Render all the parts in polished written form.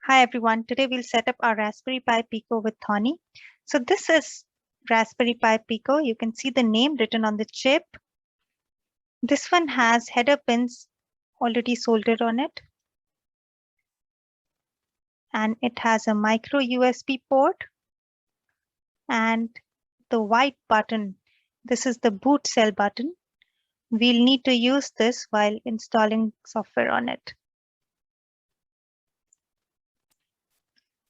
Hi everyone, today we'll set up our Raspberry Pi Pico with Thonny. So this is Raspberry Pi Pico. You can see the name written on the chip. This one has header pins already soldered on it. And it has a micro USB port and the white button. This is the boot cell button. We'll need to use this while installing software on it.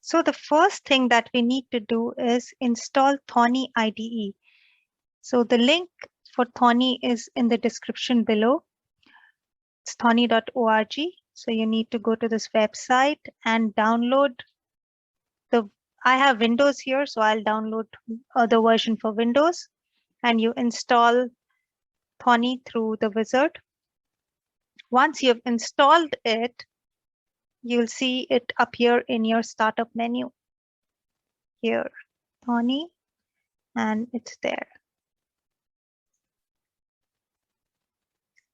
So the first thing that we need to do is install Thonny IDE. So the link for Thonny is in the description below. It's thonny.org. So you need to go to this website and download I have Windows here, so I'll download the version for Windows, and you install Thonny through the wizard. Once you've installed it, you'll see it appear in your startup menu here, Thonny, and it's there.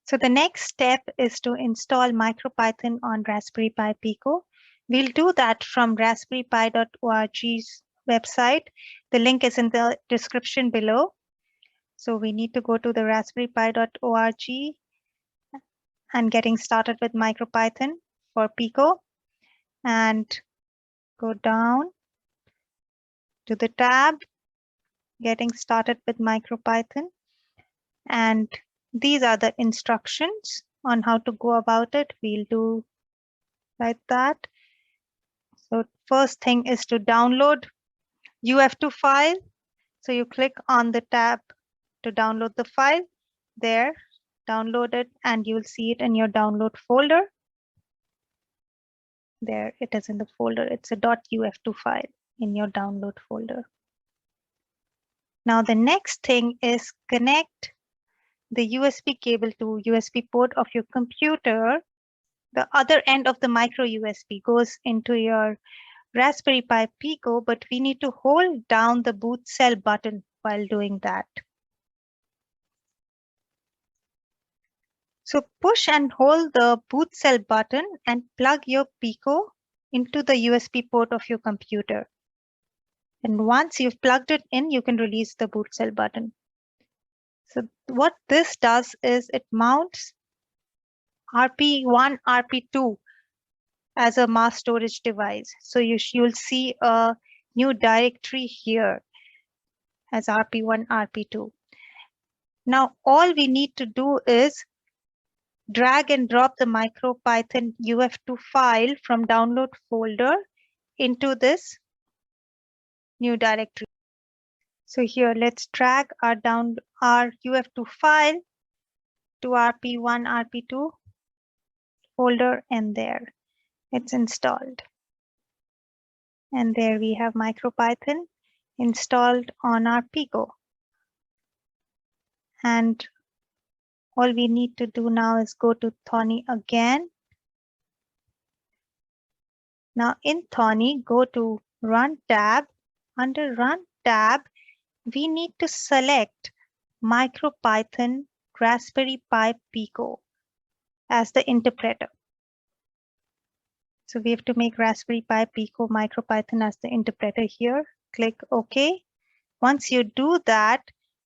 So the next step is to install MicroPython on Raspberry Pi Pico. We'll do that from raspberrypi.org's website. The link is in the description below. So we need to go to the raspberrypi.org and getting started with MicroPython for Pico, and go down to the tab, getting started with MicroPython. And these are the instructions on how to go about it. We'll do like that. So first thing is to download UF2 file. So you click on the tab to download the file. There, download it, and you'll see it in your download folder. There it is in the folder. It's a .uf2 file in your download folder. Now the next thing is connect the USB cable to USB port of your computer. The other end of the micro USB goes into your Raspberry Pi Pico, but we need to hold down the boot cell button while doing that. So push and hold the boot cell button and plug your Pico into the USB port of your computer. And once you've plugged it in, you can release the boot cell button. So what this does is it mounts RP1, RP2 as a mass storage device. So you'll see a new directory here as RP1, RP2. Now all we need to do is drag and drop the MicroPython UF2 file from download folder into this new directory. So here, let's drag our UF2 file to RP1, RP2 folder, and there it's installed. And there we have MicroPython installed on our Pico. And all we need to do now is go to Thonny again. Now in Thonny, go to Run tab. Under Run tab, we need to select MicroPython Raspberry Pi Pico as the interpreter. So we have to make Raspberry Pi Pico MicroPython as the interpreter here. Click OK. Once you do that,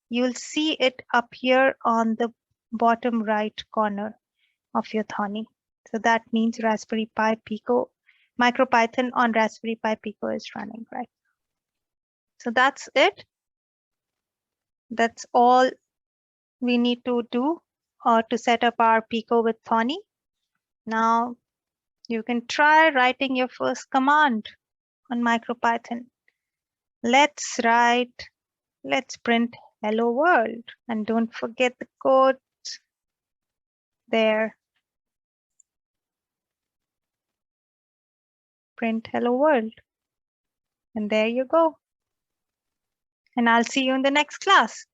you'll see it appear on the bottom right corner of your Thonny. So that means Raspberry Pi Pico, MicroPython on Raspberry Pi Pico is running, right? So that's it. That's all we need to do to set up our Pico with Thonny. Now you can try writing your first command on MicroPython. Let's print hello world, and don't forget the code there. Print hello world. And there you go. And I'll see you in the next class.